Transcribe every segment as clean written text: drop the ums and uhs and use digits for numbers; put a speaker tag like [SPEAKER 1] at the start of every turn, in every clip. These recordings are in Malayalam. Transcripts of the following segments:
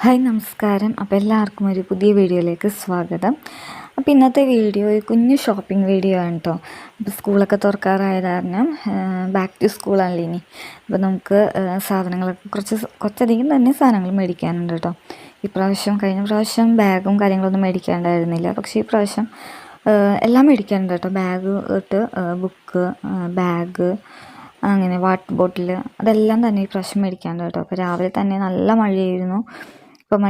[SPEAKER 1] ഹായ് നമസ്കാരം. അപ്പോൾ എല്ലാവർക്കും ഒരു പുതിയ വീഡിയോയിലേക്ക് സ്വാഗതം. അപ്പോൾ ഇന്നത്തെ വീഡിയോ ഒരു കുഞ്ഞു ഷോപ്പിംഗ് വീഡിയോ ആണ് കേട്ടോ. അപ്പോൾ സ്കൂളൊക്കെ തുറക്കാറായ കാരണം ബാക്ക് ടു സ്കൂളാണല്ലോ ഇനി. അപ്പോൾ നമുക്ക് സാധനങ്ങളൊക്കെ കുറച്ചധികം തന്നെ സാധനങ്ങൾ മേടിക്കാനുണ്ട് കേട്ടോ. കഴിഞ്ഞ പ്രാവശ്യം ബാഗും കാര്യങ്ങളൊന്നും മേടിക്കാണ്ടായിരുന്നില്ല. പക്ഷേ ഈ പ്രാവശ്യം എല്ലാം മേടിക്കാനുണ്ട് കേട്ടോ. ബാഗ് തൊട്ട് ബുക്ക്, ബാഗ്, അങ്ങനെ വാട്ടർ ബോട്ടിൽ, അതെല്ലാം തന്നെ ഈ പ്രാവശ്യം മേടിക്കാനുണ്ട് കേട്ടോ. അപ്പോൾ രാവിലെ തന്നെ നല്ല മഴയായിരുന്നു. ഇപ്പോൾ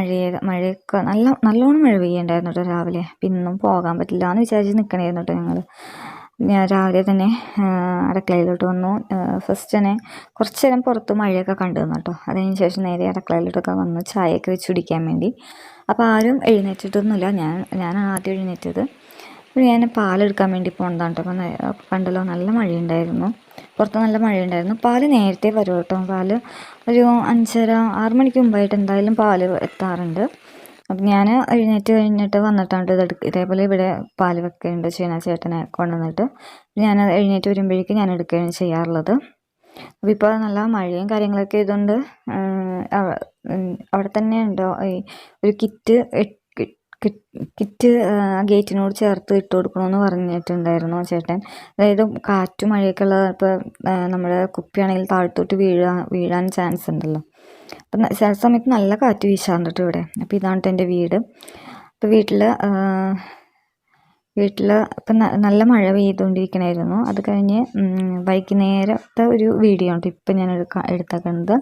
[SPEAKER 1] മഴയൊക്കെ നല്ലോണം മഴ പെയ്യണ്ടായിരുന്നു കേട്ടോ രാവിലെ. ഇന്നും പോകാൻ പറ്റില്ല എന്ന് വിചാരിച്ച് നിൽക്കണമായിരുന്നു കേട്ടോ ഞങ്ങൾ. ഞാൻ രാവിലെ തന്നെ അടുക്കളയിലോട്ട് വന്നു. ഫസ്റ്റ് തന്നെ കുറച്ച് നേരം പുറത്ത് മഴയൊക്കെ കണ്ടു തന്നു കേട്ടോ. അതിന് ശേഷം നേരെ അടുക്കളയിലോട്ടൊക്കെ വന്നു ചായയൊക്കെ വെച്ച് കുടിക്കാൻ വേണ്ടി. അപ്പോൾ ആരും എഴുന്നേറ്റിട്ടൊന്നുമില്ല. ഞാനാണ് ആദ്യം എഴുന്നേറ്റത്. അപ്പോൾ ഞാൻ പാലെടുക്കാൻ വേണ്ടി പോകുന്നതാണ് കേട്ടോ. അപ്പോൾ കണ്ടല്ലോ, നല്ല മഴയുണ്ടായിരുന്നു, പുറത്ത് നല്ല മഴയുണ്ടായിരുന്നു. പാല് നേരത്തെ വരും കേട്ടോ. പാല് ഒരു 5:30-6 മണിക്ക് മുമ്പായിട്ട് എന്തായാലും പാല് എത്താറുണ്ട്. അപ്പം ഞാൻ എഴുന്നേറ്റ് കഴിഞ്ഞിട്ട് വന്നിട്ടാണ് ഇതേപോലെ ഇവിടെ പാല് വെക്കുന്നുണ്ട് ചെയ്യുന്ന ചേട്ടനെ കൊണ്ടുവന്നിട്ട്. ഞാൻ എഴുന്നേറ്റ് വരുമ്പോഴേക്കും ഞാൻ എടുക്കുകയാണ് ചെയ്യാറുള്ളത്. അപ്പോൾ ഇപ്പോൾ നല്ല മഴയും കാര്യങ്ങളൊക്കെ ഇതുകൊണ്ട് അവിടെ തന്നെ ഉണ്ടോ ഒരു കിറ്റ് ഗേറ്റിനോട് ചേർത്ത് ഇട്ട് കൊടുക്കണമെന്ന് പറഞ്ഞിട്ടുണ്ടായിരുന്നു ചേട്ടൻ. അതായത് കാറ്റും മഴയൊക്കെ ഉള്ള, ഇപ്പോൾ നമ്മുടെ കുപ്പിയാണെങ്കിൽ താഴത്തോട്ട് വീഴാൻ ചാൻസ് ഉണ്ടല്ലോ. അപ്പം ചില സമയത്ത് നല്ല കാറ്റ് വീശാറുണ്ട് കേട്ടോ ഇവിടെ. അപ്പോൾ ഇതാണ് എൻ്റെ വീട്. അപ്പോൾ വീട്ടിൽ ഇപ്പം നല്ല മഴ പെയ്തുകൊണ്ടിരിക്കണമായിരുന്നു. അത് കഴിഞ്ഞ് വൈകുന്നേരത്തെ ഒരു വീഡിയോ ആണ് ഇപ്പം ഞാൻ എടുത്തേക്കുന്നത്.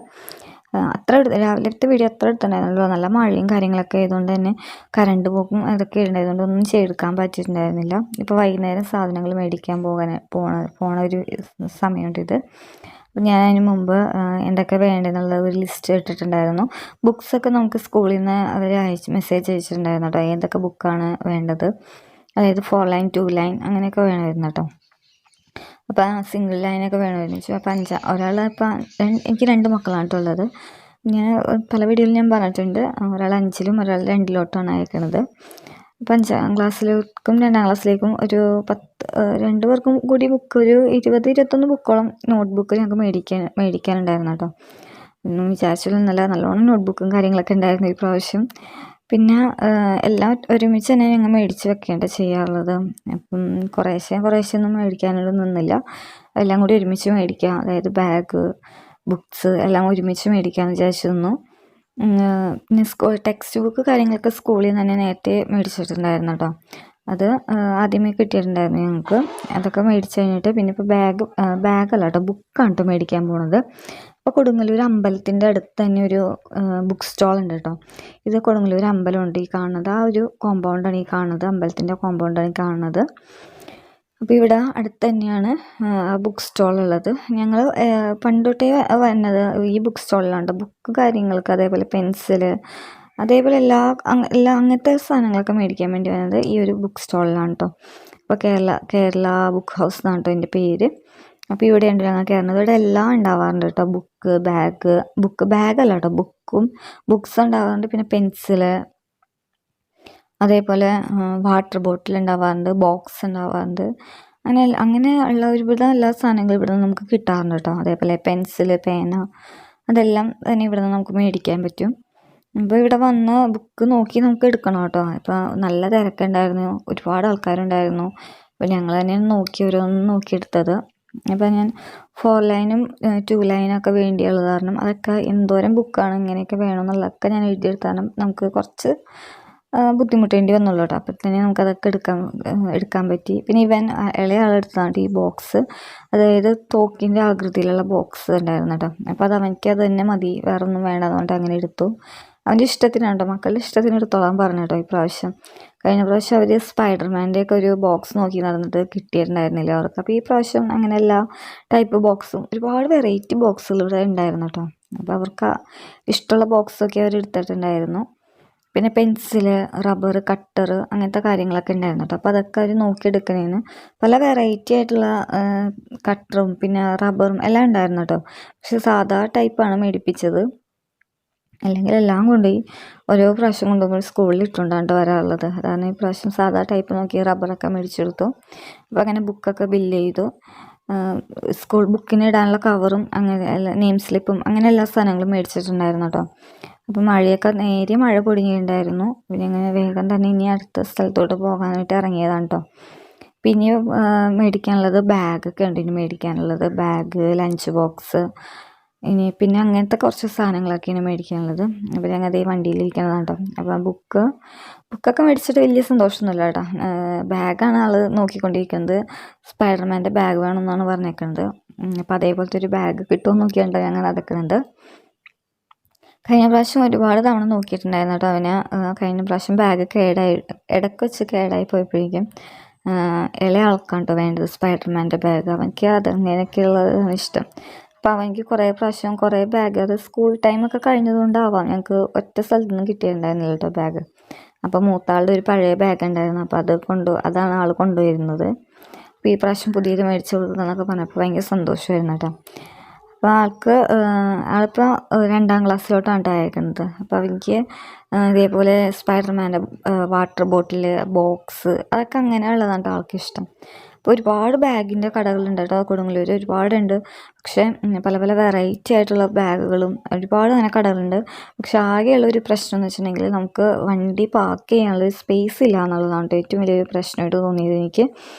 [SPEAKER 1] രാവിലത്തെ വീഡിയോ അത്ര എടുത്തിട്ടുണ്ടായിരുന്നല്ലോ. നല്ല മഴയും കാര്യങ്ങളൊക്കെ ആയതുകൊണ്ട് തന്നെ കറണ്ട് പോക്കും അതൊക്കെ ഉണ്ടായതുകൊണ്ട് ഒന്നും ചെയ്തെടുക്കാൻ പറ്റിയിട്ടുണ്ടായിരുന്നില്ല. ഇപ്പോൾ വൈകുന്നേരം സാധനങ്ങൾ മേടിക്കാൻ പോണ ഒരു സമയമുണ്ട് ഇത്. അപ്പോൾ ഞാൻ അതിന് മുമ്പ് എന്തൊക്കെ വേണ്ടതെന്നുള്ള ഒരു ലിസ്റ്റ് ഇട്ടിട്ടുണ്ടായിരുന്നു. ബുക്സൊക്കെ നമുക്ക് സ്കൂളിൽ നിന്ന് അവർ മെസ്സേജ് അയച്ചിട്ടുണ്ടായിരുന്നു കേട്ടോ, ഏതൊക്കെ ബുക്കാണ് വേണ്ടത്. അതായത് 4 ലൈൻ 2 ലൈൻ അങ്ങനെയൊക്കെ വേണമായിരുന്നു കേട്ടോ. അപ്പോൾ സിംഗിൾ ലൈനൊക്കെ വേണമായിരുന്നു. അപ്പോൾ ഒരാൾ എനിക്ക് 2 മക്കളാണ് കേട്ടോ ഉള്ളത്. ഞാൻ പല വീഡിയോയിൽ ഞാൻ പറഞ്ഞിട്ടുണ്ട്, ഒരാൾ 5ലും ഒരാൾ 2ലോട്ടാണ് അയക്കണത്. അപ്പോൾ 5ാം ക്ലാസ്സിലേക്കും 2ാം ക്ലാസ്സിലേക്കും ഒരു 2 പേർക്കും കൂടി ബുക്ക് ഒരു 20-21 ബുക്കോളം നോട്ട്ബുക്ക് ഞങ്ങൾക്ക് മേടിക്കാനുണ്ടായിരുന്നു കേട്ടോ. ഒന്നും വിചാരിച്ചില്ല, നല്ലോണം നോട്ട്ബുക്കും കാര്യങ്ങളൊക്കെ ഉണ്ടായിരുന്നു ഈ പ്രാവശ്യം. പിന്നെ എല്ലാം ഒരുമിച്ച് തന്നെ ഞങ്ങൾ മേടിച്ച് വെക്കേണ്ട ചെയ്യാറുള്ളത്. അപ്പം കുറേശ്ശെ മേടിക്കാനുള്ള നിന്നില്ല. എല്ലാം കൂടി ഒരുമിച്ച് മേടിക്കാം. അതായത് ബാഗ്, ബുക്സ് എല്ലാം ഒരുമിച്ച് മേടിക്കാമെന്ന് വിചാരിച്ചിരുന്നു. പിന്നെ ടെക്സ്റ്റ് ബുക്ക് കാര്യങ്ങളൊക്കെ സ്കൂളിൽ നിന്ന് തന്നെ നേരത്തെ മേടിച്ചിട്ടുണ്ടായിരുന്നു കേട്ടോ. അത് ആദ്യമേ കിട്ടിയിട്ടുണ്ടായിരുന്നു ഞങ്ങൾക്ക്. അതൊക്കെ മേടിച്ച് കഴിഞ്ഞിട്ട് പിന്നെ ഇപ്പോൾ ബാഗല്ല കേട്ടോ, ബുക്കാണ് കേട്ടോ മേടിക്കാൻ പോണത്. അപ്പോൾ കൊടുങ്ങല്ലൂർ അമ്പലത്തിൻ്റെ അടുത്ത് തന്നെ ഒരു ബുക്ക് സ്റ്റോൾ ഉണ്ട് കേട്ടോ. ഇത് കൊടുങ്ങല്ലൂർ അമ്പലമുണ്ട് ഈ കാണുന്നത്. ആ ഒരു കോമ്പൗണ്ടാണ് ഈ കാണുന്നത്, അമ്പലത്തിൻ്റെ കോമ്പൗണ്ടാണ് ഈ കാണുന്നത്. അപ്പോൾ ഇവിടെ അടുത്ത് തന്നെയാണ് ആ ബുക്ക് സ്റ്റോൾ ഉള്ളത്. ഞങ്ങൾ പണ്ടൊട്ടേ വന്നത് ഈ ബുക്ക് സ്റ്റോളിലാണ്. ബുക്ക് കാര്യങ്ങൾക്ക് അതേപോലെ പെൻസില്, അതേപോലെ എല്ലാ അങ്ങനത്തെ സാധനങ്ങളൊക്കെ മേടിക്കാൻ വേണ്ടി വന്നത് ഈ ഒരു ബുക്ക് സ്റ്റോളിലാണ് കേട്ടോ. അപ്പോൾ കേരള ബുക്ക് ഹൗസ് എന്നാണ് കേട്ടോ എൻ്റെ പേര്. അപ്പോൾ ഇവിടെയുണ്ട് ഞങ്ങൾ കയറുന്നത്. ഇവിടെ എല്ലാം ഉണ്ടാവാറുണ്ട് കേട്ടോ. ബാഗല്ല കേട്ടോ, ബുക്സ് ഉണ്ടാവാറുണ്ട്. പിന്നെ പെൻസില്, അതേപോലെ വാട്ടർ ബോട്ടിൽ ഉണ്ടാവാറുണ്ട്, ബോക്സ് ഉണ്ടാവാറുണ്ട്. അങ്ങനെ ഉള്ള ഒരുവിധം എല്ലാ സാധനങ്ങളും ഇവിടെ നിന്ന് നമുക്ക് കിട്ടാറുണ്ട് കേട്ടോ. അതേപോലെ പെൻസില്, പേന, അതെല്ലാം തന്നെ ഇവിടെ നിന്ന് നമുക്ക് മേടിക്കാൻ പറ്റും. അപ്പോൾ ഇവിടെ വന്ന് ബുക്ക് നോക്കി നമുക്ക് എടുക്കണം കേട്ടോ. ഇപ്പോൾ നല്ല തിരക്കുണ്ടായിരുന്നു, ഒരുപാട് ആൾക്കാരുണ്ടായിരുന്നു. അപ്പോൾ ഞങ്ങൾ തന്നെയാണ് ഓരോന്നും നോക്കിയെടുത്തത്. അപ്പോൾ ഞാൻ 4 ലൈനും 2 ലൈനൊക്കെ വേണ്ടിയുള്ളത് കാരണം അതൊക്കെ എന്തോരം ബുക്കാണ് ഇങ്ങനെയൊക്കെ വേണമെന്നുള്ളതൊക്കെ ഞാൻ എഴുതിയെടുത്താലും നമുക്ക് കുറച്ച് ബുദ്ധിമുട്ടേണ്ടി വന്നുള്ളൂ കേട്ടോ. അപ്പോൾ തന്നെ നമുക്കതൊക്കെ എടുക്കാൻ പറ്റി. പിന്നെ ഇളയ ആളെടുത്തതാണ് ഈ ബോക്സ്, അതായത് തോക്കിൻ്റെ ആകൃതിയിലുള്ള ബോക്സ് ഉണ്ടായിരുന്നു കേട്ടോ. അപ്പോൾ അവനക്ക് അത് തന്നെ മതി, വേറെ ഒന്നും വേണ്ട, അതുകൊണ്ട് അങ്ങനെ എടുത്തു. അവൻ്റെ ഇഷ്ടത്തിനാണ് കേട്ടോ, മക്കളുടെ ഇഷ്ടത്തിന് എടുത്തോളാൻ പറഞ്ഞു കേട്ടോ ഈ പ്രാവശ്യം. കഴിഞ്ഞ പ്രാവശ്യം അവർ സ്പൈഡർമാൻ്റെ ഒക്കെ ഒരു ബോക്സ് നോക്കി നടന്നിട്ട് കിട്ടിയിട്ടുണ്ടായിരുന്നില്ല അവർക്ക്. അപ്പോൾ ഈ പ്രാവശ്യം അങ്ങനെ എല്ലാ ടൈപ്പ് ബോക്സും, ഒരുപാട് വെറൈറ്റി ബോക്സുകൾ ഇവിടെ ഉണ്ടായിരുന്നു കേട്ടോ. അപ്പോൾ അവർക്ക് ഇഷ്ടമുള്ള ബോക്സൊക്കെ അവർ എടുത്തിട്ടുണ്ടായിരുന്നു. പിന്നെ പെൻസില്, റബ്ബർ, കട്ടർ, അങ്ങനത്തെ കാര്യങ്ങളൊക്കെ ഉണ്ടായിരുന്നു കേട്ടോ. അപ്പോൾ അതൊക്കെ അവർ നോക്കിയെടുക്കുന്നതിന് പല വെറൈറ്റി ആയിട്ടുള്ള കട്ടറും പിന്നെ റബ്ബറും എല്ലാം ഉണ്ടായിരുന്നു കേട്ടോ. പക്ഷെ സാധാ ടൈപ്പാണ് മേടിപ്പിച്ചത്. അല്ലെങ്കിൽ എല്ലാം കൊണ്ടുപോയി ഓരോ പ്രാവശ്യം കൊണ്ടുപോയി സ്കൂളിൽ ഇട്ടുകൊണ്ടാണ് വരാറുള്ളത്. അതാണ് ഈ പ്രാവശ്യം സാധാ ടൈപ്പ് നോക്കി റബ്ബറൊക്കെ മേടിച്ചെടുത്തു. അപ്പോൾ അങ്ങനെ ബുക്കൊക്കെ ബില്ല് ചെയ്തു. സ്കൂൾ ബുക്കിന് ഇടാനുള്ള കവറും അങ്ങനെ നെയിം സ്ലിപ്പും അങ്ങനെ എല്ലാ സാധനങ്ങളും മേടിച്ചിട്ടുണ്ടായിരുന്നു കേട്ടോ. അപ്പോൾ മഴയൊക്കെ നേരിയ മഴ പൊടിഞ്ഞിട്ടുണ്ടായിരുന്നു. പിന്നെ അങ്ങനെ വേഗം തന്നെ ഇനി അടുത്ത സ്ഥലത്തോട്ട് പോകാനായിട്ട് ഇറങ്ങിയതാണ് കേട്ടോ. പിന്നെ മേടിക്കാനുള്ളത് ബാഗൊക്കെ ഉണ്ട്. ഇനി മേടിക്കാനുള്ളത് ബാഗ്, ലഞ്ച് ബോക്സ്, ഇനി പിന്നെ അങ്ങനത്തെ കുറച്ച് സാധനങ്ങളൊക്കെയാണ് മേടിക്കാനുള്ളത്. അപ്പോൾ ഞങ്ങൾ അതേ വണ്ടിയിലിരിക്കണതാണ് കേട്ടോ. അപ്പോൾ ബുക്കൊക്കെ മേടിച്ചിട്ട് വലിയ സന്തോഷമൊന്നുമില്ല കേട്ടോ. ബാഗാണ് ആൾ നോക്കിക്കൊണ്ടിരിക്കുന്നത്. സ്പൈഡർമാൻ്റെ ബാഗ് വേണമെന്നാണ് പറഞ്ഞേക്കുന്നത്. അപ്പോൾ അതേപോലത്തെ ഒരു ബാഗ് കിട്ടുമെന്ന് നോക്കിയാണ് ഞങ്ങൾ നടക്കുന്നുണ്ട്. കഴിഞ്ഞ പ്രാവശ്യം ഒരുപാട് തവണ നോക്കിയിട്ടുണ്ടായിരുന്നു കേട്ടോ അവന്. കഴിഞ്ഞ പ്രാവശ്യം ബാഗ് ഇടയ്ക്ക് വെച്ച് കേടായി പോയപ്പോഴേക്കും ഇളയ ആൾക്കാണ് കേട്ടോ വേണ്ടത് സ്പൈഡർമാൻ്റെ ബാഗ്. അവനിക്ക് അതങ്ങനെയൊക്കെയുള്ളതാണ് ഇഷ്ടം. അപ്പോൾ അവനിക്ക് കുറേ പ്രാവശ്യം കുറേ ബാഗ്, അത് സ്കൂൾ ടൈമൊക്കെ കഴിഞ്ഞതുകൊണ്ടാവാം ഞങ്ങൾക്ക് ഒറ്റ സ്ഥലത്തു നിന്ന് കിട്ടിയിട്ടുണ്ടായിരുന്നില്ല കേട്ടോ ബാഗ്. അപ്പോൾ മൂത്താളുടെ ഒരു പഴയ ബാഗ് ഉണ്ടായിരുന്നു. അപ്പോൾ അതാണ് ആൾ കൊണ്ടുവരുന്നത്. അപ്പോൾ ഈ പ്രാവശ്യം പുതിയത് മേടിച്ചു കൊടുക്കുന്നതൊക്കെ പറഞ്ഞപ്പോൾ ഭയങ്കര സന്തോഷമായിരുന്നു കേട്ടോ. അപ്പോൾ ആളിപ്പോൾ 2ാം ക്ലാസ്സിലോട്ടാണ് അയക്കുന്നത്. അപ്പോൾ അവനിക്ക് ഇതേപോലെ സ്പൈഡർമാൻ്റെ വാട്ടർ ബോട്ടിൽ, ബോക്സ്, അതൊക്കെ അങ്ങനെയുള്ളതാണ് കേട്ടോ ആൾക്കിഷ്ടം. അപ്പോൾ ഒരുപാട് ബാഗിൻ്റെ കടകളുണ്ട് കേട്ടോ കൊടുങ്ങല്ലൂർ, ഒരുപാടുണ്ട്. പക്ഷേ പല പല വെറൈറ്റി ആയിട്ടുള്ള ബാഗുകളും ഒരുപാട് അങ്ങനെ കടകളുണ്ട്. പക്ഷെ ആകെയുള്ള ഒരു പ്രശ്നം എന്ന് വെച്ചിട്ടുണ്ടെങ്കിൽ നമുക്ക് വണ്ടി പാർക്ക് ചെയ്യാനുള്ള സ്പേസ് ഇല്ല എന്നുള്ളതാണ് ഏറ്റവും വലിയൊരു പ്രശ്നമായിട്ട് തോന്നിയത് എനിക്ക്.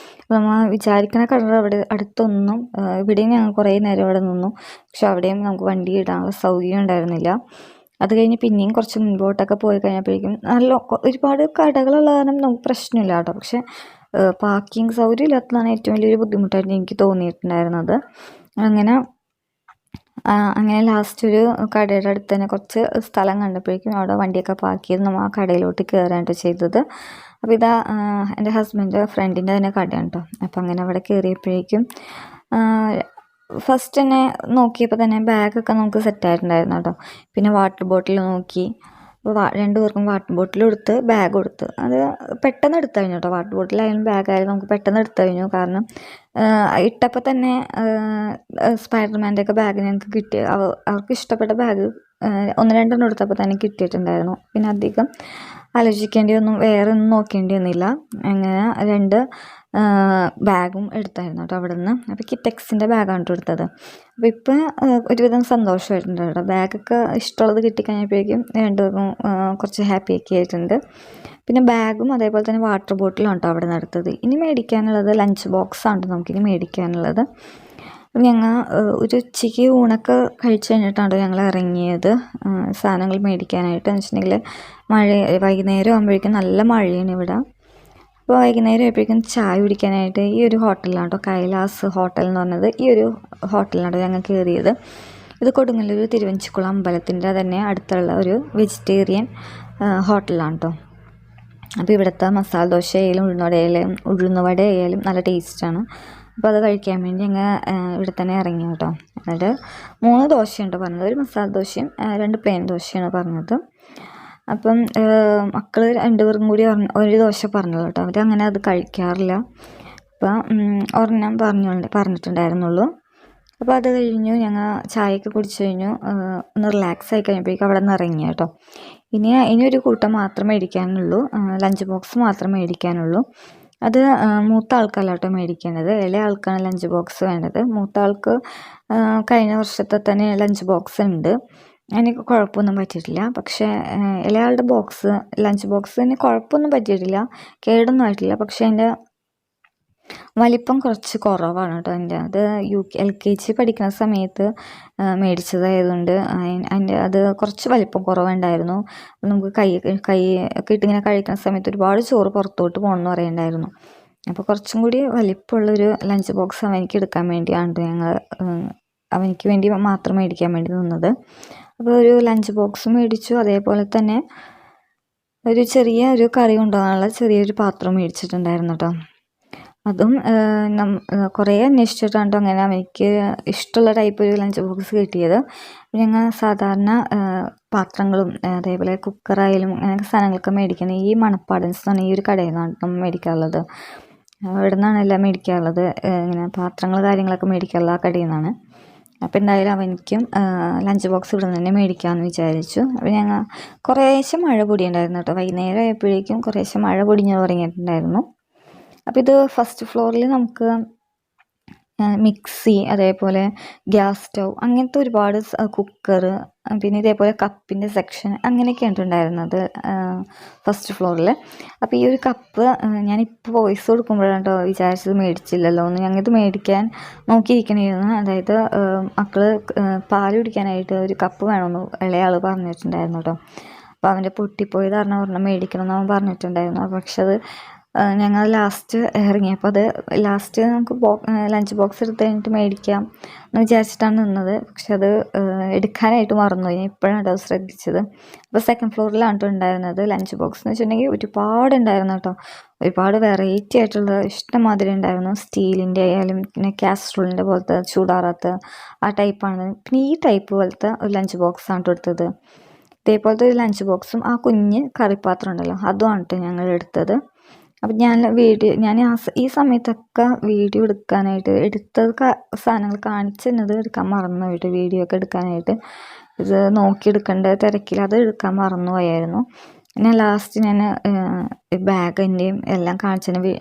[SPEAKER 1] നമ്മൾ വിചാരിക്കുന്ന കട അവിടെ അടുത്തൊന്നും, ഇവിടെയും ഞങ്ങൾ കുറേ നേരം അവിടെ നിന്നു. പക്ഷെ അവിടെയും നമുക്ക് വണ്ടി ഇടാനുള്ള സൗകര്യം ഉണ്ടായിരുന്നില്ല. അത് കഴിഞ്ഞ് പിന്നെയും കുറച്ച് മുൻപോട്ടൊക്കെ പോയി കഴിഞ്ഞപ്പോഴേക്കും ഒരുപാട് കടകളുള്ള കാരണം നമുക്ക് പ്രശ്നമില്ല കേട്ടോ. പക്ഷെ പാർക്കിംഗ് സൗകര്യം ഇല്ലാത്തതാണ് ഏറ്റവും വലിയൊരു ബുദ്ധിമുട്ടായിട്ട് എനിക്ക് തോന്നിയിട്ടുണ്ടായിരുന്നത്. അങ്ങനെ ലാസ്റ്റ് ഒരു കടയുടെ അടുത്ത് തന്നെ കുറച്ച് സ്ഥലം കണ്ടപ്പോഴേക്കും അവിടെ വണ്ടിയൊക്കെ പാർക്ക് ചെയ്ത് നമ്മൾ ആ കടയിലോട്ട് കയറാനായിട്ട് ചെയ്തത്. അപ്പോൾ ഇതാ എൻ്റെ ഹസ്ബൻഡ് ഫ്രണ്ടിൻ്റെ തന്നെ കടയാണ് കേട്ടോ. അപ്പോൾ അങ്ങനെ അവിടെ കയറിയപ്പോഴേക്കും ഫസ്റ്റ് തന്നെ നോക്കിയപ്പോൾ തന്നെ ബാഗൊക്കെ നമുക്ക് സെറ്റായിട്ടുണ്ടായിരുന്നു കേട്ടോ. പിന്നെ വാട്ടർ ബോട്ടിൽ നോക്കി. അപ്പോൾ 2 പേർക്കും വാട്ടർ ബോട്ടിൽ കൊടുത്ത് ബാഗ് കൊടുത്ത്. അത് പെട്ടെന്ന് എടുത്തു കഴിഞ്ഞു കേട്ടോ. വാട്ടർ ബോട്ടിലായാലും ബാഗായാലും നമുക്ക് പെട്ടെന്ന് എടുത്തു കഴിഞ്ഞു. കാരണം ഇട്ടപ്പോൾ തന്നെ സ്പൈഡർമാൻ്റെ ഒക്കെ ബാഗ് ഞങ്ങൾക്ക് കിട്ടി. അവർക്ക് ഇഷ്ടപ്പെട്ട ബാഗ് 1-2 എടുത്തപ്പോൾ തന്നെ കിട്ടിയിട്ടുണ്ടായിരുന്നു. പിന്നെ അധികം വേറെ ഒന്നും നോക്കേണ്ടി വന്നില്ല. അങ്ങനെ 2 ബാഗും എടുത്തായിരുന്നു കേട്ടോ അവിടെ നിന്ന്. അപ്പോൾ കിറ്റക്സിൻ്റെ ബാഗാണ് കേട്ടോ എടുത്തത്. അപ്പോൾ ഇപ്പം ഒരുവിധം സന്തോഷമായിട്ടുണ്ട് കേട്ടോ. ബാഗൊക്കെ ഇഷ്ടമുള്ളത് കിട്ടിക്കഴിഞ്ഞപ്പോഴേക്കും 2 പേർക്കും കുറച്ച് ഹാപ്പിയൊക്കെ ആയിട്ടുണ്ട്. പിന്നെ ബാഗും അതേപോലെ തന്നെ വാട്ടർ ബോട്ടിലും കേട്ടോ അവിടെ നിന്ന് എടുത്തത്. ഇനി മേടിക്കാനുള്ളത് ലഞ്ച് ബോക്സാണ് നമുക്കിനി മേടിക്കാനുള്ളത്. ഞങ്ങൾ ഒരു ഉച്ചയ്ക്ക് ഊണൊക്കെ കഴിച്ച് കഴിഞ്ഞിട്ടാണ് ഞങ്ങൾ ഇറങ്ങിയത് സാധനങ്ങൾ മേടിക്കാനായിട്ട്. എന്ന് വെച്ചിട്ടുണ്ടെങ്കിൽ വൈകുന്നേരം ആകുമ്പോഴേക്കും നല്ല മഴയാണ് ഇവിടെ. അപ്പോൾ വൈകുന്നേരം ആയപ്പോഴേക്കും ചായ കുടിക്കാനായിട്ട് ഈ ഒരു ഹോട്ടലിലാണ് കേട്ടോ, കൈലാസ് ഹോട്ടൽ എന്ന് പറഞ്ഞത്. ഈ ഒരു ഹോട്ടലിലാണ് ഞങ്ങൾ കയറിയത്. ഇത് കൊടുങ്ങല്ലൂർ തിരുവഞ്ചിക്കുളം അമ്പലത്തിൻ്റെ തന്നെ അടുത്തുള്ള ഒരു വെജിറ്റേറിയൻ ഹോട്ടലാണ് കേട്ടോ. അപ്പോൾ ഇവിടുത്തെ മസാല ദോശ ആയാലും ഉഴുന്നുവട ആയാലും നല്ല ടേസ്റ്റാണ്. അപ്പോൾ അത് കഴിക്കാൻ വേണ്ടി ഞങ്ങൾ ഇവിടെ തന്നെ ഇറങ്ങി കേട്ടോ. എന്നിട്ട് 3 ദോശയുണ്ട് പറഞ്ഞത്. ഒരു മസാല ദോശയും 2 പ്ലെയിൻ ദോശയാണ് പറഞ്ഞത്. അപ്പം മക്കൾ 2 പേർക്കും കൂടി ഒരു ദോശ പറഞ്ഞല്ലോ കേട്ടോ. അവരങ്ങനെ അത് കഴിക്കാറില്ല. അപ്പം ഒരെണ്ണം പറഞ്ഞിട്ടുണ്ടായിരുന്നുള്ളൂ. അപ്പോൾ അത് കഴിഞ്ഞു ഞങ്ങൾ ചായയൊക്കെ കുടിച്ചു കഴിഞ്ഞു. ഒന്ന് റിലാക്സ് ആയി കഴിഞ്ഞപ്പോഴേക്കും അവിടെ നിന്ന് ഇറങ്ങി കേട്ടോ. ഇനി ഒരു കൂട്ടം മാത്രമേ മേടിക്കാനുള്ളൂ. ലഞ്ച് ബോക്സ് മാത്രമേ മേടിക്കാനുള്ളൂ. അത് മൂത്ത ആൾക്കല്ല കേട്ടോ മേടിക്കേണ്ടത്, ഇളയ ആൾക്കാണ് ലഞ്ച് ബോക്സ് വേണ്ടത്. മൂത്ത ആൾക്ക് കഴിഞ്ഞ വർഷത്തെ തന്നെ ലഞ്ച് ബോക്സ് ഉണ്ട്, എനിക്ക് കുഴപ്പമൊന്നും പറ്റിയിട്ടില്ല. പക്ഷേ ഇളയാളുടെ ലഞ്ച് ബോക്സിന് കുഴപ്പമൊന്നും പറ്റിയിട്ടില്ല, കേടൊന്നും ആയിട്ടില്ല. പക്ഷേ അതിൻ്റെ വലിപ്പം കുറച്ച് കുറവാണ് കേട്ടോ. അത് LKG പഠിക്കുന്ന സമയത്ത് മേടിച്ചതായതുകൊണ്ട് അത് കുറച്ച് വലിപ്പം കുറവുണ്ടായിരുന്നു. നമുക്ക് കൈ ഒക്കെ ഇട്ടിങ്ങനെ കഴിക്കുന്ന സമയത്ത് ഒരുപാട് ചോറ് പുറത്തോട്ട് പോകണമെന്ന് പറയുന്നുണ്ടായിരുന്നു. അപ്പോൾ കുറച്ചും കൂടി വലിപ്പമുള്ളൊരു ലഞ്ച് ബോക്സ് അവനിക്ക് എടുക്കാൻ വേണ്ടിയാണ് ഞങ്ങൾ അവനിക്ക് വേണ്ടി മാത്രം മേടിക്കാൻ വേണ്ടി നിന്നത്. അപ്പോൾ ഒരു ലഞ്ച് ബോക്സ് മേടിച്ചു. അതേപോലെ തന്നെ ഒരു കറി കൊണ്ടുപോകാനുള്ള ചെറിയൊരു പാത്രം മേടിച്ചിട്ടുണ്ടായിരുന്നു കേട്ടോ. അതും കുറേ അന്വേഷിച്ചിട്ടാണ് അങ്ങനെ അവനിക്ക് ഇഷ്ടമുള്ള ടൈപ്പ് ഒരു ലഞ്ച് ബോക്സ് കിട്ടിയത്. ഞങ്ങൾ സാധാരണ പാത്രങ്ങളും അതേപോലെ കുക്കറായാലും അങ്ങനെയൊക്കെ സാധനങ്ങളൊക്കെ മേടിക്കുന്നത് ഈ മണപ്പാടൻസ് എന്ന് പറഞ്ഞ ഈ ഒരു കടയിൽ നിന്നാണ് നമ്മൾ മേടിക്കാറുള്ളത്. ഇവിടെ നിന്നാണ് എല്ലാം മേടിക്കാറുള്ളത്. ഇങ്ങനെ പാത്രങ്ങൾ കാര്യങ്ങളൊക്കെ മേടിക്കാറുള്ള ആ കടയിൽ നിന്നാണ്. അപ്പോൾ എന്തായാലും അവനിക്കും ലഞ്ച് ബോക്സ് ഇവിടെ നിന്ന് തന്നെ മേടിക്കാമെന്ന് വിചാരിച്ചു. അപ്പോൾ ഞങ്ങൾ കുറേശ്ശെ മഴ പൊടിയുണ്ടായിരുന്നു കേട്ടോ. വൈകുന്നേരം ആയപ്പോഴേക്കും കുറേശ്ശെ മഴ പൊടിഞ്ഞ് തുടങ്ങിയിട്ടുണ്ടായിരുന്നു. അപ്പോൾ ഇത് ഫസ്റ്റ് ഫ്ലോറിൽ നമുക്ക് മിക്സി, അതേപോലെ ഗ്യാസ് സ്റ്റൗ, അങ്ങനത്തെ ഒരുപാട് കുക്കറ്, പിന്നെ ഇതേപോലെ കപ്പിൻ്റെ സെക്ഷൻ അങ്ങനെയൊക്കെയാണ് ഉണ്ടായിരുന്നത് ഫസ്റ്റ് ഫ്ലോറിൽ. അപ്പോൾ ഈ ഒരു കപ്പ് ഞാനിപ്പോൾ വോയിസ് കൊടുക്കുമ്പോഴാണ് കേട്ടോ വിചാരിച്ചത് മേടിച്ചില്ലല്ലോ എന്ന്. ഞങ്ങൾക്ക് മേടിക്കാൻ നോക്കിയിരിക്കണമായിരുന്നു. അതായത് മക്കൾ പാൽ കുടിക്കാനായിട്ട് ഒരു കപ്പ് വേണമെന്ന് ഇളയാൾ പറഞ്ഞിട്ടുണ്ടായിരുന്നു കേട്ടോ. അപ്പോൾ അവൻ്റെ പൊട്ടിപ്പോയത് കാരണം ഒരെണ്ണം മേടിക്കണം എന്ന് അവൻ പറഞ്ഞിട്ടുണ്ടായിരുന്നു. പക്ഷെ അത് ഞങ്ങൾ ലാസ്റ്റ് ഇറങ്ങിയപ്പോൾ അത് ലാസ്റ്റ് നമുക്ക് ലഞ്ച് ബോക്സ് എടുത്ത് കഴിഞ്ഞിട്ട് മേടിക്കാം എന്ന് വിചാരിച്ചിട്ടാണ് നിന്നത്. പക്ഷെ അത് എടുക്കാനായിട്ട് മറന്നുപോയി. ഞാൻ ഇപ്പോഴാണ് അത് ശ്രദ്ധിച്ചത്. അപ്പോൾ സെക്കൻഡ് ഫ്ലോറിലാണ് ഉണ്ടായിരുന്നത് ലഞ്ച് ബോക്സ് എന്ന് വെച്ചിട്ടുണ്ടെങ്കിൽ ഒരുപാട് ഉണ്ടായിരുന്നു കേട്ടോ. ഒരുപാട് വെറൈറ്റി ആയിട്ടുള്ള ഇഷ്ടംമാതിരി ഉണ്ടായിരുന്നു. സ്റ്റീലിൻ്റെ ആയാലും പിന്നെ കാസ്ട്രോളിൻ്റെ പോലത്തെ ചൂടാറാത്ത ആ ടൈപ്പാണ്. പിന്നെ ഈ ടൈപ്പ് പോലത്തെ ഒരു ലഞ്ച് ബോക്സാണ് എടുത്തത്. ഇതേപോലത്തെ ഒരു ലഞ്ച് ബോക്സും ആ കുഞ്ഞ് കറിപ്പാത്രം ഉണ്ടല്ലോ അതുമാണ് കേട്ടോ ഞങ്ങൾ എടുത്തത്. അപ്പം ഞാൻ ഈ സമയത്തൊക്കെ വീഡിയോ എടുക്കാനായിട്ട് സാധനങ്ങൾ കാണിച്ചത് എടുക്കാൻ മറന്നു പോയിട്ട്, വീഡിയോ ഒക്കെ എടുക്കാനായിട്ട് ഇത് നോക്കിയെടുക്കേണ്ട തിരക്കിൽ അത് എടുക്കാൻ മറന്നു പോയായിരുന്നു. പിന്നെ ലാസ്റ്റ് ഞാൻ ബാഗിൻ്റെയും എല്ലാം കാണിച്ചതിന്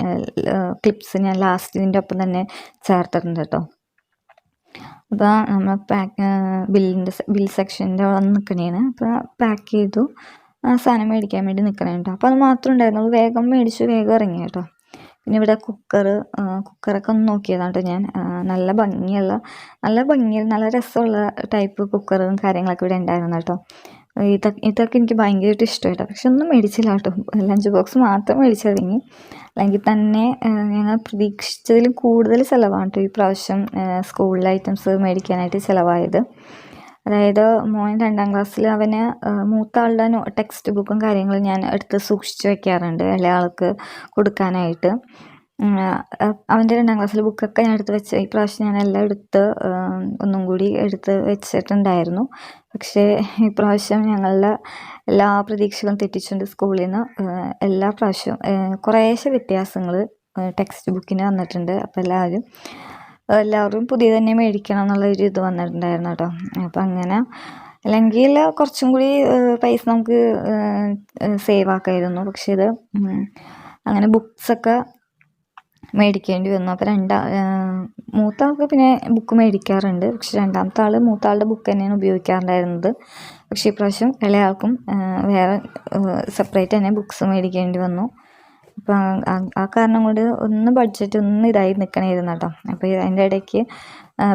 [SPEAKER 1] ക്ലിപ്സ് ഞാൻ ലാസ്റ്റ് ഇതിൻ്റെ ഒപ്പം തന്നെ ചേർത്തിട്ടുണ്ട് കേട്ടോ. അപ്പോൾ നമ്മൾ ബിൽ സെക്ഷൻ്റെ അവിടെ നിൽക്കണേന്. അപ്പോൾ പാക്ക് ചെയ്തു സാധനം മേടിക്കാൻ വേണ്ടി നിൽക്കണേ കേട്ടോ. അപ്പോൾ അത് മാത്രമേ ഉണ്ടായിരുന്നുള്ളൂ. വേഗം മേടിച്ചു വേഗം ഇറങ്ങി കേട്ടോ. പിന്നെ ഇവിടെ കുക്കറൊക്കെ ഒന്ന് നോക്കിയതാണ് കേട്ടോ ഞാൻ. നല്ല ഭംഗിയുള്ള നല്ല രസമുള്ള ടൈപ്പ് കുക്കറും കാര്യങ്ങളൊക്കെ ഇവിടെ ഉണ്ടായിരുന്നു കേട്ടോ. ഇതൊക്കെ എനിക്ക് ഭയങ്കരമായിട്ട് ഇഷ്ടമായിട്ടോ. പക്ഷെ ഒന്നും മേടിച്ചില്ല കേട്ടോ. ലഞ്ച് ബോക്സ് മാത്രം മേടിച്ചിറങ്ങി. അല്ലെങ്കിൽ തന്നെ ഞങ്ങൾ പ്രതീക്ഷിച്ചതിലും കൂടുതൽ ചിലവാണ് കേട്ടോ ഈ പ്രാവശ്യം സ്കൂളിലെ ഐറ്റംസ് മേടിക്കാനായിട്ട് ചിലവായത്. അതായത് മോൻ 2ാം ക്ലാസ്സിൽ അവന് മൂത്ത ആളുടെ ടെക്സ്റ്റ് ബുക്കും കാര്യങ്ങളും ഞാൻ എടുത്ത് സൂക്ഷിച്ച് വയ്ക്കാറുണ്ട് ഇളയാൾക്ക് കൊടുക്കാനായിട്ട്. അവൻ്റെ 2ാം ക്ലാസ്സിലെ ബുക്കൊക്കെ ഞാൻ എടുത്ത് വെച്ച് ഈ പ്രാവശ്യം ഞാൻ എല്ലാം എടുത്ത് ഒന്നും കൂടി എടുത്ത് വെച്ചിട്ടുണ്ടായിരുന്നു. പക്ഷേ ഈ പ്രാവശ്യം ഞങ്ങളുടെ എല്ലാ പ്രതീക്ഷകളും തെറ്റിച്ചുകൊണ്ട് സ്കൂളിൽ നിന്ന് എല്ലാ പ്രാവശ്യവും കുറേശ്ശെ വ്യത്യാസങ്ങൾ ടെക്സ്റ്റ് ബുക്കിന് വന്നിട്ടുണ്ട്. അപ്പോൾ എല്ലാവരും പുതിയ തന്നെ മേടിക്കണം എന്നുള്ളൊരു ഇത് വന്നിട്ടുണ്ടായിരുന്നു കേട്ടോ. അപ്പം അങ്ങനെ അല്ലെങ്കിൽ കുറച്ചും കൂടി പൈസ നമുക്ക് സേവ് ആക്കായിരുന്നു. പക്ഷേ ഇത് അങ്ങനെ ബുക്സൊക്കെ മേടിക്കേണ്ടി വന്നു. അപ്പോൾ മൂത്ത ആൾക്ക് പിന്നെ ബുക്ക് മേടിക്കാറുണ്ട്. പക്ഷെ 2ാമത്തെ ആൾ മൂത്ത ആളുടെ ബുക്ക് തന്നെയാണ് ഉപയോഗിക്കാറുണ്ടായിരുന്നത്. പക്ഷേ ഇപ്രാവശ്യം ഇളയാൾക്കും വേറെ സെപ്പറേറ്റ് തന്നെ ബുക്സ് മേടിക്കേണ്ടി വന്നു. അപ്പം ആ കാരണം കൊണ്ട് ബഡ്ജറ്റ് ഇതായി നിൽക്കണമായിരുന്നു കേട്ടോ. അപ്പോൾ അതിൻ്റെ ഇടയ്ക്ക്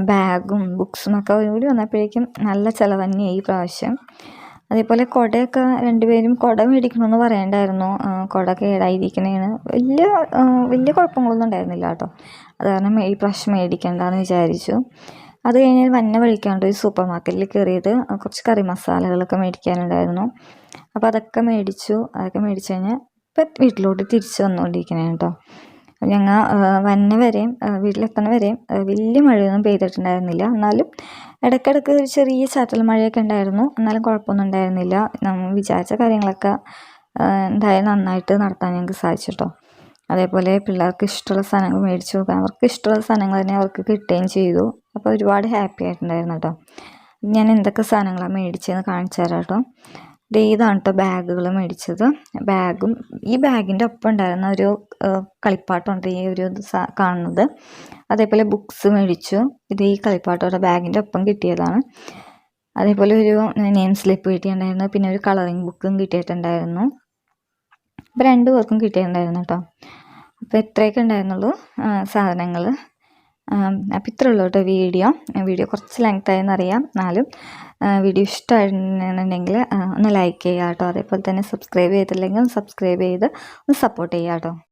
[SPEAKER 1] ബാഗും ബുക്സും ഒക്കെ കൂടി വന്നപ്പോഴേക്കും നല്ല ചിലവ് തന്നെയായി ഈ പ്രാവശ്യം. അതേപോലെ കുടയൊക്കെ രണ്ടുപേരും കുട മേടിക്കണമെന്ന് പറയണ്ടായിരുന്നു. കുട കേടായിരിക്കണേന് വലിയ കുഴപ്പങ്ങളൊന്നും ഉണ്ടായിരുന്നില്ല കേട്ടോ. അത് കാരണം ഈ പ്രാവശ്യം മേടിക്കണ്ടെന്ന് വിചാരിച്ചു. അത് കഴിഞ്ഞാൽ വന്ന വഴിക്കാണ്ട് ഒരു സൂപ്പർ മാർക്കറ്റിൽ കയറിയത് കുറച്ച് കറി മസാലകളൊക്കെ മേടിക്കാനുണ്ടായിരുന്നു. അപ്പോൾ അതൊക്കെ മേടിച്ചു കഴിഞ്ഞാൽ ഇപ്പം വീട്ടിലോട്ട് തിരിച്ച് വന്നുകൊണ്ടിരിക്കണേ കേട്ടോ. ഞങ്ങൾ വീട്ടിലെത്തണ വരെയും വലിയ മഴയൊന്നും പെയ്തിട്ടുണ്ടായിരുന്നില്ല. എന്നാലും ഇടയ്ക്കിടയ്ക്ക് ഒരു ചെറിയ ചാറ്റൽ മഴയൊക്കെ ഉണ്ടായിരുന്നു. എന്നാലും കുഴപ്പമൊന്നും ഉണ്ടായിരുന്നില്ല. നമ്മൾ വിചാരിച്ച കാര്യങ്ങളൊക്കെ എന്തായാലും നന്നായിട്ട് നടത്താൻ ഞങ്ങൾക്ക് സാധിച്ചു കേട്ടോ. അതേപോലെ പിള്ളേർക്ക് ഇഷ്ടമുള്ള സാധനങ്ങൾ മേടിച്ചു കൊടുക്കാൻ അവർക്ക് ഇഷ്ടമുള്ള സാധനങ്ങൾ തന്നെ അവർക്ക് കിട്ടുകയും ചെയ്തു. അപ്പോൾ ഒരുപാട് ഹാപ്പി ആയിട്ടുണ്ടായിരുന്നു കേട്ടോ. ഞാൻ എന്തൊക്കെ സാധനങ്ങളാണ് മേടിച്ചതെന്ന് കാണിച്ചു തരാം കേട്ടോ. ഇതാണ് കേട്ടോ ബാഗുകൾ മേടിച്ചത്. ഈ ബാഗിൻ്റെ ഒപ്പം ഉണ്ടായിരുന്ന ഒരു കളിപ്പാട്ടമുണ്ട് ഈ ഒരു കാണുന്നത്. അതേപോലെ ബുക്സ് മേടിച്ചു. ഇത് ഈ കളിപ്പാട്ടോടെ ബാഗിൻ്റെ ഒപ്പം കിട്ടിയതാണ്. അതേപോലെ ഒരു നെയിം സ്ലിപ്പ് കിട്ടിയിട്ടുണ്ടായിരുന്നു. പിന്നെ ഒരു കളറിങ് ബുക്കും കിട്ടിയിട്ടുണ്ടായിരുന്നു. അപ്പോൾ 2 പേർക്കും കിട്ടിയിട്ടുണ്ടായിരുന്നു കേട്ടോ. അപ്പോൾ ഇത്രയൊക്കെ ഉണ്ടായിരുന്നുള്ളൂ സാധനങ്ങൾ. അപ്പോൾ ഇത്രയേ ഉള്ളൂ കേട്ടോ വീഡിയോ കുറച്ച് ലെങ്ത് ആയെന്നറിയാം. എന്നാലും വീഡിയോ ഇഷ്ടമായിരുന്നുണ്ടെങ്കിൽ ഒന്ന് ലൈക്ക് ചെയ്യുക കേട്ടോ. അതേപോലെ തന്നെ സബ്സ്ക്രൈബ് ചെയ്തിട്ടില്ലെങ്കിൽ ഒന്ന് സബ്സ്ക്രൈബ് ചെയ്ത് ഒന്ന് സപ്പോർട്ട് ചെയ്യുക കേട്ടോ.